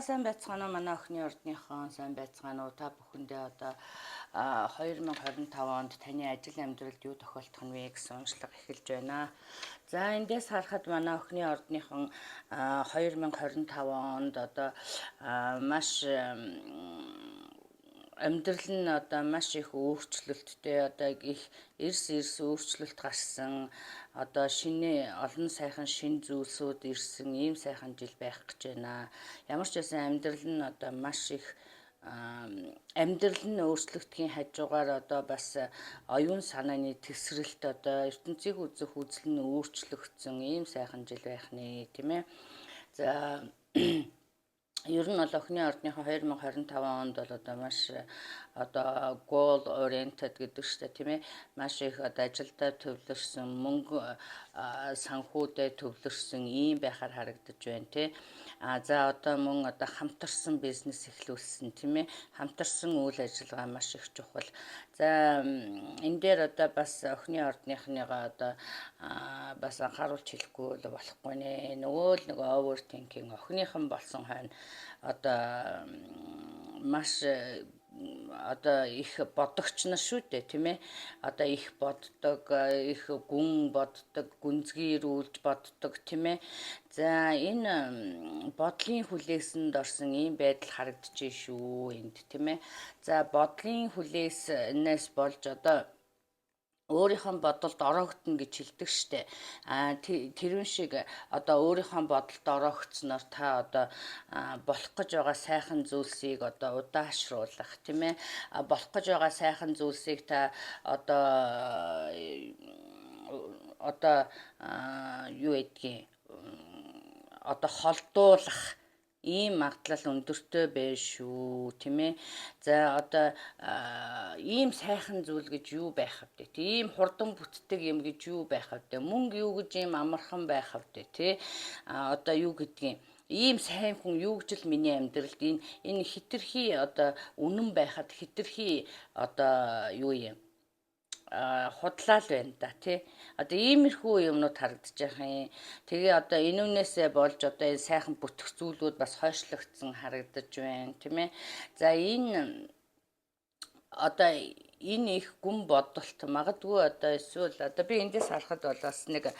сайн байцгаана уу манай охины ордныхон сайн байцгаана уу та бүхэндээ одоо 2025 онд таны ажил амьдралд юу тохиолдох нь вэ гэсэн уншлага эхэлж байна. За эндээс харахад манай охины ордныхон 2025 онд одоо маш амьдрал нь одоо маш их өөрчлөлттэй одоо их эрс өөрчлөлт гарсан одоо шинэ олон сайхан шин зүйлсүүд ирсэн ийм сайхан жил байх гэж байна. Ямар ч байсан амьдрал нь одоо маш их амьдрал нь өөрчлөгдөхийн хажуугаар одоо бас оюун санааны тесрэлт одоо ертөнцийг үзэх үзэл нь өөрчлөгдсөн ийм сайхан жил байх нэ тийм ээ. За ер нь бол охины ордныхоо 2025 онд бол одоо маш одоо goal oriented гэдэг чинь тийм ээ маш их одоо ажилдаа төвлөрсөн мөнгө санхүүдэд төвлөрсөн ийм байхаар харагдаж байна тий. За одоо мөн одоо хамтарсан бизнес эхлүүлсэн тийм ээ хамтарсан үйл ажиллагаа маш их чухал. За энэ дээр одоо бас охины ордныхныгаа одоо бас анхааруулж хэлэхгүй болохгүй нэ. Нөгөө overthinking охиныхан болсон хойно одоо маш одоо их бодогч нар шүү дээ тийм ээ одоо их боддог их гүн боддог гүнзгийрүүлж боддог тийм ээ. За энэ бодлын хүлээсэнд орсон ийм байдал харагдаж шүү энд тийм ээ. За бодлын хүлээснээс болж одоо өөрийнхөө бодолд ороогдно гэж хэлдэг штэ. Тэрүүн шиг одоо өөрийнхөө бодолд ороогдсноор та одоо болох гэж байгаа сайхан зүйлсийг одоо удаашруулах тийм ээ. Болох гэж байгаа сайхан зүйлсийг та одоо юу гэдгийг одоо холдуулах ийм магадлал өндөртэй байж шүү тийм ээ. За одоо ийм сайхан зүйл гэж юу байх вэ? Тийм хурдан бүтдэг юм гэж юу байх вэ? Мөнгө юу гэж ийм амархан байх вэ? Тэ одоо юу гэдгийг ийм сайн хүн юу гэж л миний амьдралд энэ хитрхи одоо үнэн байхад хитрхи одоо юу юм худлаал байна да тий. Одоо иймэрхүү юмнууд харагдаж байгаа юм. Тэгээ одоо энүүнээсээ болж одоо энэ сайхан бүтэх зүйлүүд бас хойшлогдсон харагдаж байна тийм ээ. За энэ одоо энэ их гүн бодолт магадгүй одоо эсвэл одоо би эндээс харахад бол бас нэг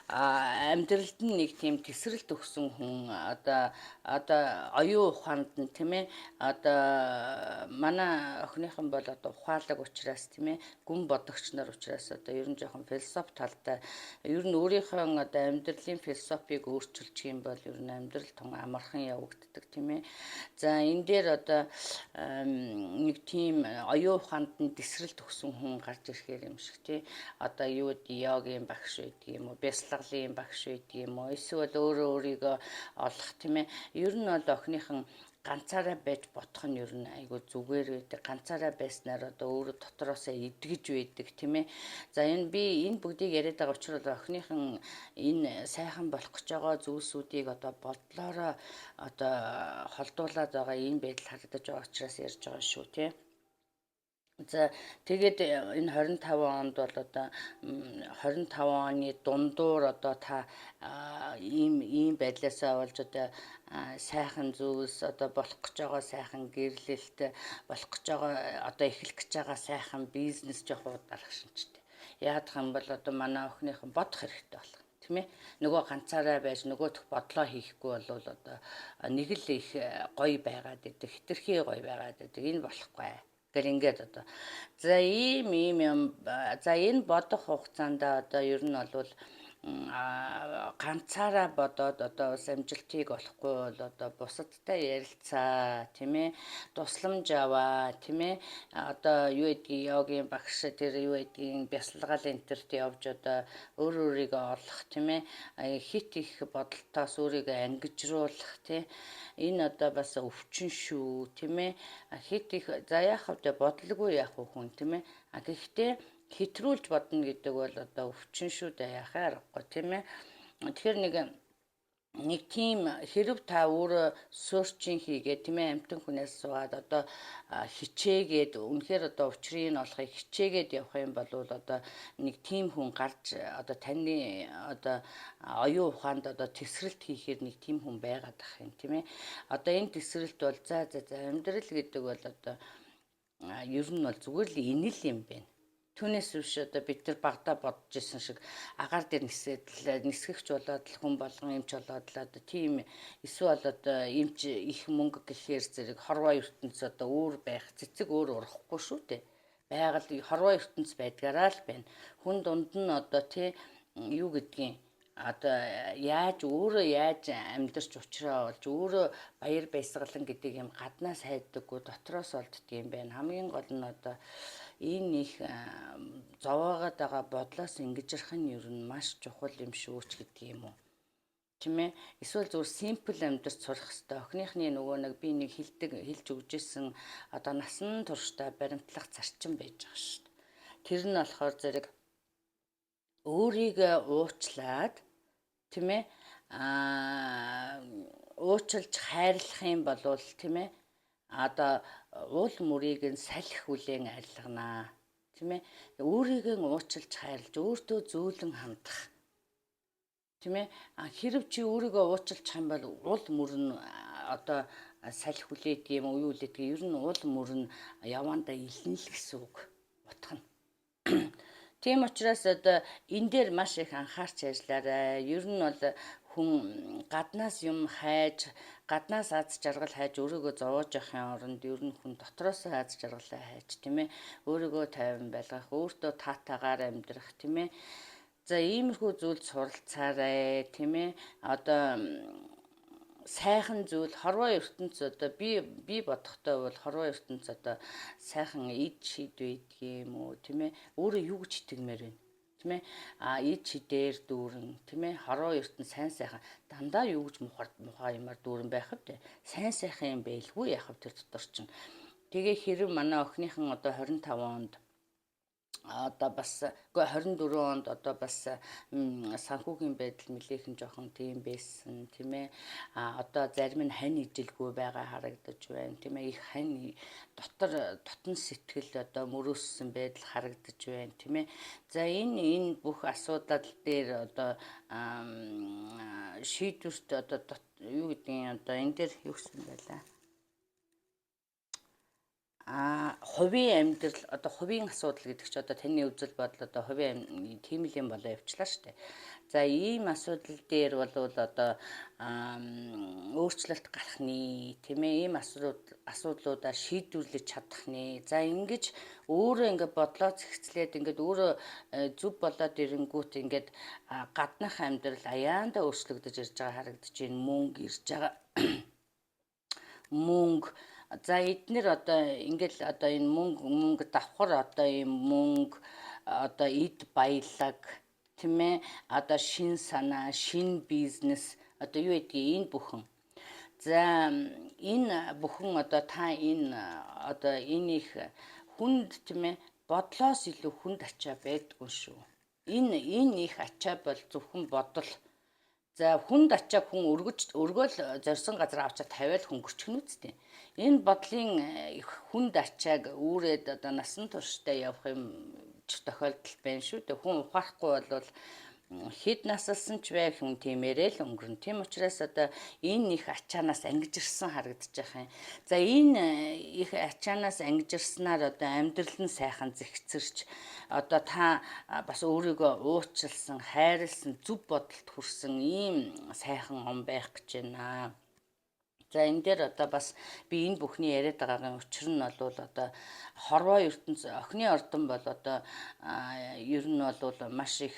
амьдралд нь нэг тийм тесрэлт өгсөн хүн одоо оюун ухаанд нь тийм ээ одоо манай охиныхон бол одоо ухаалаг учраас тийм ээ гүн бодогч нар учраас одоо ер нь жоохон философи талтай ер нь өөрийнхөө одоо амьдралын философиг өөрчилчих юм бол ер нь амьдрал тун амархан явагддаг тийм ээ. За энэ дээр одоо нэг тийм оюун ухаанд нь тесрэлт өгсөн хүн гарч ирэхээр юм шиг тий. Одоо юу гэдэг йогийн багш байдаг юм уу, бясалгалын багш байдаг юм уу, эсвэл өөрийгөө олох тийм ээ. Ер нь бол охиныхон ганцаараа байж бодох нь ер нь айгүй зүгээр байдаг. Ганцаараа байснаар одоо өөрөө дотроосоо эдгэж байдаг тийм ээ. За энэ бүгдийг яриад байгаа учраас охиныхон энэ сайхан болох гэж байгаа зүйлсүүдийг одоо бодлороо одоо холдуулаад байгаа энэ байдал харагдаж байгаа учраас ярьж байгаа шүү тий. За тэгээд энэ 25 онд бол одоо 25 оны дундуур одоо та ийм байдлаасаа болж одоо сайхан зүйлс одоо болох гэж байгаа сайхан гэрлэлт болох гэж байгаа одоо эхлэх гэж байгаа сайхан бизнес жоох дарах шинжтэй. Яагаад юм бол одоо манай охиныхон бодох хэрэгтэй болох тийм ээ. Нөгөө ганцаараа байж нөгөөх бодлоо хийхгүй бол одоо нэг л их гоё байгаад идэг хитрхи гоё байгаад идэг энэ болохгүй. Гэр ингээд одоо за ийм юм за энэ бодох хугацаанд одоо ер нь бол ганцаараа бодоод одоо бас амжилтыг олохгүй бол одоо бусадтай ярилцаа тийм ээ тусламж аваа тийм ээ одоо юу гэдгийг йогийн багш тэр юу гэдгийг бясалгал энтерт явж одоо өөрийгөө олох тийм ээ хит их бодолтоос өөрийгөө ангижруулах тийм энэ одоо бас өвчин шүү тийм ээ хит их за яах вэ бодлого яах вэ хүн тийм ээ гэхдээ хэтрүүлж бодно гэдэг бол одоо өвчин шүү дээ яхаа аргагүй тийм ээ. Тэгэхээр нэг нэг тийм хэрв та өөрөө searching хийгээд тийм ээ амтан хүнээс суугаад одоо хичээгээд үнэхээр одоо учрыг нь олохыг хичээгээд явах юм бол одоо нэг тийм хүн гарч одоо таны одоо оюун ухаанд одоо тесрэлт хийхээр нэг тийм хүн байгаад ах юм тийм ээ. Одоо энэ тесрэлт бол за амьдрал гэдэг бол одоо ер нь бол зүгээр л инэл юм байна. Түүнээс биш одоо бид нар багада бодож исэн шиг агаар дээр нисгэгч болоод л хүн болгон эмч болоод л одоо тийм эсвэл одоо эмч их мөнгө гэхээр зэрэг хорвоо ертөнц одоо өөр байх цэцэг өөр урахгүй шүү дээ. Байгаль хорвоо ертөнц байдгаараа л байна. Хүн дунд нь одоо тий юу гэдгийг одоо өөрөө яаж амьдарч уучраа олж өөрөө баяр баясгалан гэдэг юм гаднаас хайдаггүй дотроос олддөг юм байна. Хамгийн гол нь одоо энэ их зовоогоод байгаа бодлоос ингэж ярих нь ер нь маш чухал юм шүү ч гэдэг юм уу. Тийм ээ. Эсвэл зүгээр simple амьдарч сурах хэрэгтэй. Охиныхны нөгөө нэг би нэг хэлж өгчээсэн одоо насан туршдаа баримтлах зарчим байж байгаа шүү дээ. Тэр нь болохоор зэрэг өөрийгөө уучлаад тийм ээ уучлж хайрлах юм болвол тийм ээ одоо уул мөрийг нь салхи хүлээн арилганаа тийм ээ өөрийгөө уучлж хайрлаж өөртөө зөөлөн хандах тийм ээ хэрв чи өөрийгөө уучлах юм бол уул мөр нь одоо салхи хүлээд юм уу юу үлээдэг ер нь уул мөр нь явандаа илнэ л гэсэн үг утга нь. Тийм учраас одоо энэ дээр маш их анхаарч ажиллаарай. Ер нь бол хүн гаднаас юм хайж, гаднаас аз жаргал хайж өөрийгөө зовоож явахын оронд ер нь хүн дотроос аз жаргалаа хайж тийм ээ. Өөрийгөө тайван байлгах, өөртөө таатаагаар амьдрах тийм ээ. За иймэрхүү зүйлд суралцаарай тийм ээ. Одоо сайхан зүйл хорвоо ертөнц одоо би бодохдоо бол хорвоо ертөнц одоо сайхан эд шид байдаг юм уу тийм ээ өөрөө юу гэж итгэмээр байна тийм ээ эд шидээр дүүрэн тийм ээ хорвоо ертөнц сайн сайхан дандаа юу гэж мухаа юмар дүүрэн байх вэ сайн сайхан юм байлгүй яах вэ тэр дотор чинь тэгээ хэрэг манай охиныхан одоо 25 онд одоо бас 24 онд одоо бас санхүүгийн байдал нэлээхэн жоохон тийм байсан тийм ээ одоо зарим нь хань ижилгүй байгаа харагдаж байна тийм ээ их хань дотн сэтгэл одоо мөрөөссөн байдал харагдаж байна тийм ээ за энэ бүх асуудал дээр одоо шийдвэрт одоо юу гэдгийг одоо энэ дээр юу гэсэн байлаа хувийн амьдрал одоо хувийн асуудал гэдэг чи одоо таны үзэл бодол одоо хувийн тийм л юм болоо явчлаа штэ. За ийм асуудал дээр бол одоо өөрчлөлт гарах нэ тийм ээ ийм асуудлуудаа шийдвэрлэж чадах нэ. За ингэж өөрөө ингээд бодлоо зэгцлээд ингээд өөрөө зүв болоод ирэнгүүт ингээд гаднах амьдрал аяанда өөрчлөгдөж ирж байгаа харагдаж байна. Мөнгө ирж байгаа. Мөнгө за эднэр одоо ингээл одоо энэ мөнгө давхар одоо юм мөнгө одоо эд баялаг тийм ээ одоо шин санаа шин бизнес одоо юу гэдгийг энэ бүхэн за энэ бүхэн одоо та энэ одоо энийг хүнд тийм ээ бодлоос илүү хүнд ачаа байдгүй шүү энэ их ачаа бол зөвхөн бодол за хүнд ачааг хүн өргөөл зорьсон газар авчаа тавиал хөнгөрчих нь үстэй. Энэ бодлын хүнд ачааг үүрээд одоо насан туршдаа явах юм тохиолдол байна шүү дээ. Хүн ухаарахгүй бол хэд насалсан ч бай хүн тиймээрээ л өнгөрнө. Тийм учраас одоо энэ их ачаанаас ангижирсан харагдаж байгаа юм. За энэ их ачаанаас ангижирснаар одоо амьдрал нь сайхан зэгцэрч одоо та бас өөрийгөө уучлсан, хайрлсан, зөв бодолд хүрсэн ийм сайхан он байх гэж байна. За энэ дээр одоо бас би энэ бүхний яриад байгаагийн учир нь бол одоо хорвоо ертөнц охины ордон бол одоо ер нь бол маш их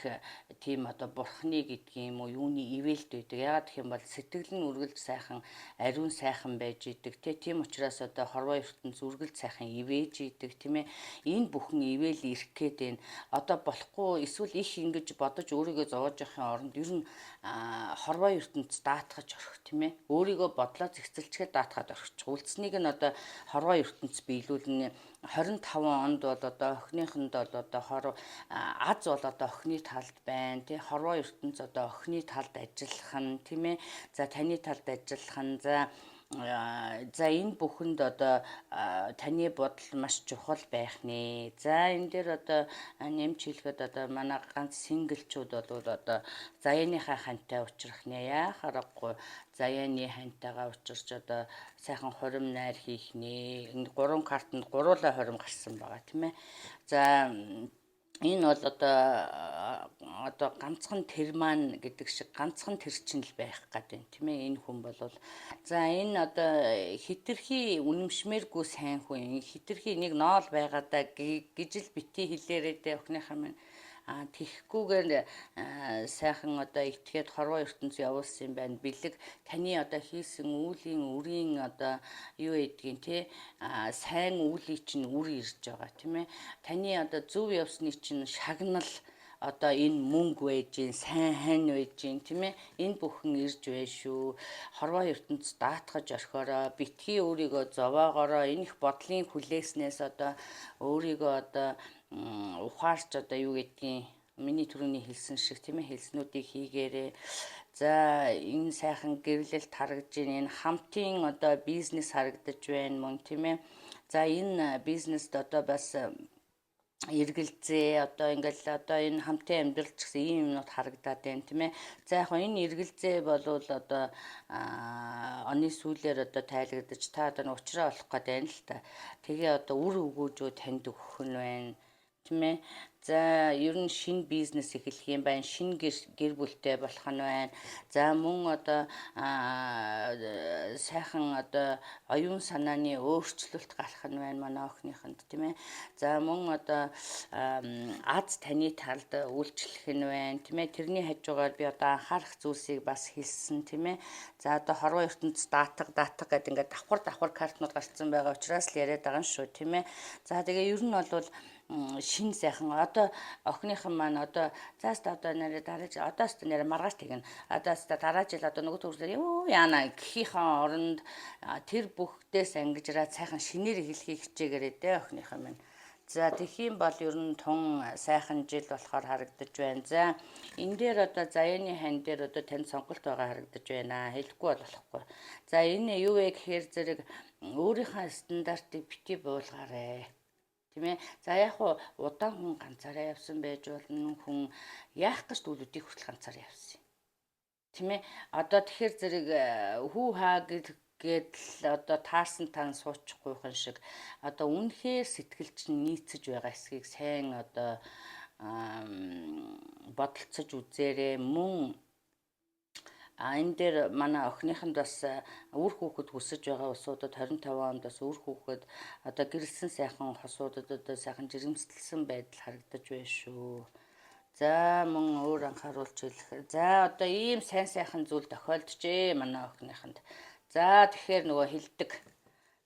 тийм одоо бурхны гэдгийг юм уу юуны ивэлт байдаг. Яагаад гэх юм бол сэтгэл нь үргэлж сайхан ариун сайхан байж идэг тийм учраас одоо хорвоо ертөнц үргэлж сайхан ивэж идэг тийм ээ. Энэ бүхэн ивэл ирэх гээд байна. Одоо болохгүй эсвэл их ингэж бодож өөрийгөө зовоож явахын оронд ер нь хорвоо ертөнц даатгаж орох тийм ээ. Өөрийгөө бодлоо зэгцэлчгээ даатгаад орчих. Үлдснийг нь одоо хорвоо ертөнц биелүүлнэ. 25 онд бол одоо охиныхонд бол одоо аз бол одоо охины талд байна. Тэ хорвоо ертөнц одоо охины талд ажиллах нь тийм ээ. За таны талд ажиллах нь за энэ бүхэнд одоо таны бодол маш чухал байх нэ. За энэ дээр одоо нэмж хэлэхэд одоо манай ганц синглчүүд бол одоо заяаныхаа хантай уулзрах нэ. Яахаар аргагүй заяаны хантайгаа уулзарч одоо сайхан хорим найр хийх нэ. Энэ 3 картанд гуруула хорим гарсан байгаа тийм ээ. За энэ бол одоо ганцхан тэр маань гэдэг шиг ганцхан тэр чинь л байх гэдэг тийм ээ. Энэ хүн бол за энэ одоо хитрхи үнэмшмээргүй сайн хүн хитрхи нэг ноол байгаадаа гэж л бити хэлээрээ дээ охиныхаа минь тэхгүйгээр сайхан одоо итгээд хорвоо ертөнц явуулсан юм байна. Бэлэг таны одоо хийсэн үүлийн үрийн одоо юу гэдгийг те сайн үүлийн чинь үр ирж байгаа тийм ээ. Таны одоо зөв явсны чинь шагнал одоо энэ мөнгө байж гин сайн хань байж гин тийм ээ. Энэ бүхэн ирж байна шүү. Хорвоо ертөнц даатгаж орхиороо битгий өөрийгөө зовоогоороо энэ их бодлын хүлээснээс одоо өөрийгөө одоо ухаарч одоо юу гэдгийг миний түрүүний хэлсэн шиг тийм ээ хэлснүүдийг хийгээрээ. За энэ сайхан гэрлэлт харагдж байна. Энэ хамтын одоо бизнес харагдаж байна мөн тийм ээ. За энэ бизнест одоо бас эргэлзээ одоо ингээл одоо энэ хамтын амьдрал ч гэсэн ийм юмнууд харагдаад байна тийм ээ. За яг энэ эргэлзээ болвол одоо оны сүүлээр одоо тайлгдаж та одоо уучраа олох гээд байна л та. Тэгээ одоо үр өгөөжөө танд өгөх нь байна тийм ээ. За ер нь шинэ бизнес эхлэх юм байна. Шинэ гэр бүлтэй болох нь байна. За мөн одоо сайхан одоо оюун санааны өөрчлөлт гарах нь байна манай охиныхонд тийм ээ. За мөн одоо аз таны талд үйлчлэх нь байна тийм ээ. Тэрний хажуугаар би одоо анхаарах зүйлсийг бас хэлсэн тийм ээ. За одоо хорвоо ертөнц даатга гэдэг ингээд давхар картнууд гарцсан байгаа учраас л яриад байгаа шүү тийм ээ. За тэгээ ер нь бол шин сайхан одоо охиныхан маань одоо зааст одоо нэрэ дараач одоос нэрэ маргааш тэгнэ одоос дараа жил одоо нөгөө төрөлөө юу яана гэхийнхээ оронд тэр бүхдээс ангижраад сайхан шинээр хэлхийг хичээгээрээ дээ охиныхан маань. За тэгхийн бол ер нь тун сайхан жил болохоор харагдаж байна. За энэ дээр одоо заяаны хань дээр одоо танд сонголт байгаа харагдаж байна. Хэлэхгүй болохгүй. За энэ юу вэ гэхээр зэрэг өөрийнхөө стандартыг бити буулгаарэ. Тийм ээ. За яг удаан хүн ганцаараа явсан байж болно. Хүн яах гэж дүүлүүдийг хүртэл ганцаараа явсан. Тийм ээ. Одоо тэгэхээр зэрэг хүү хаа гэдэл одоо таарсан тан суучихгүй хүн шиг одоо үнэхээр сэтгэл чинь нийцэж байгаа эсхийг сайн одоо бодолцож үзээрэй. Мөн энэ дээр манай охиныханд бас үр хүүхэд хүсэж байгаа усуудад 25 онд бас үр хүүхэд одоо гэрэлсэн сайхан хосуудад одоо сайхан жирэмсэлсэн байдал харагдаж байна шүү. За мөн өөр анхааруулж хэлэх. За одоо ийм сайн сайхан зүйл тохиолджээ манай охиныханд. За тэгэхээр нөгөө хилдэг.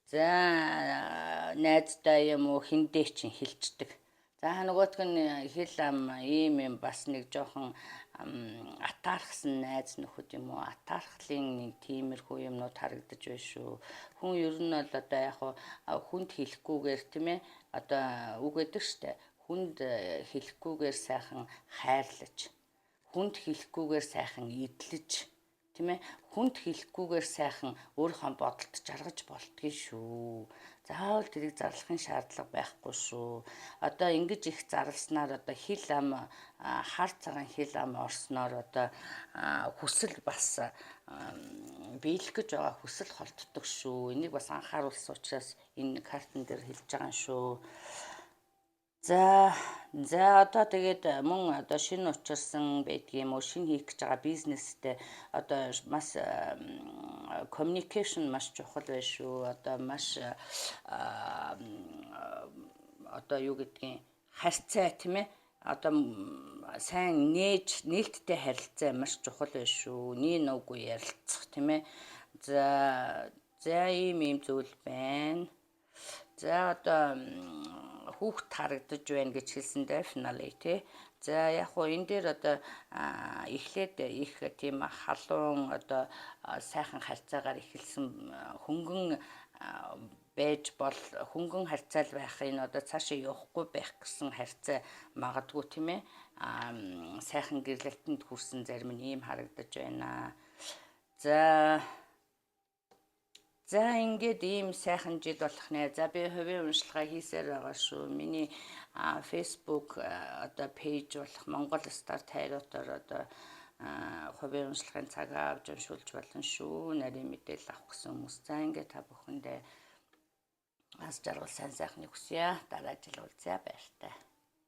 За найздаа юм уу хиндээ чинь хилчдэг. За нөгөөх нь хэл ам ийм бас нэг жоохон атаархсан найз нөхөд юм уу атаархлын нэг тиймэрхүү юмнууд харагдаж байна шүү. Хүн ер нь бол одоо яг хүнд хэлэхгүйгээр тийм ээ одоо үг гэдэг штэ хүнд хэлэхгүйгээр сайхан хайрлаж хүнд хэлэхгүйгээр сайхан эдлэж тийм ээ хүнд хэлэхгүйгээр сайхан өөрийнхөө бодолд жаргаж болтгий шүү. Заавал тэрийг зарлахын шаардлага байхгүй шүү. Одоо ингэж их зарласнаар одоо хил ам хар цагаан хил ам орсноор одоо хүсэл бас биелэх гэж байгаа хүсэл холддог шүү. Энийг бас анхааруулсан учраас энэ картан дээр хэлж байгаа юм шүү. За одоо тэгээд мөн одоо шинэ учирсан байдгийм үү шинэ хийх гэж байгаа бизнестэй одоо маш communication маш чухал байна шүү. Одоо маш одоо юу гэдгийг харьцаа тийм ээ одоо сайн нээлттэй харилцаа маш чухал байна шүү. Нин үгүй ярилцах тийм ээ. За ийм зүйл байна. За одоо хүүхд харагдаж байна гэж хэлсэндээ финале тий. За яг хуу энэ дээр одоо эхлээд их тийм халуун одоо сайхан харьцаагаар эхэлсэн хөнгөн байж бол хөнгөн харьцаал байх энэ одоо цаашаа явахгүй байх гэсэн харьцаа магадгүй тийм ээ сайхан гэрлэлтэнд хүрсэн зарим нь ийм харагдаж байна. За ингээд ийм сайхан жид болох нэ. За би хувийн уншилгаа хийсээр байгаа шүү. Миний Facebook одоо пэйж болох Монгол Старт хайруудаар одоо хувийн уншлагын цагаа авч уншуулж болно шүү. Нарийн мэдээлэл авах гэсэн хүмүүс. За ингээд та бүхэндээ аз жаргал сайн сайхныг хүсье. Дараа жил уулзъя баяртай.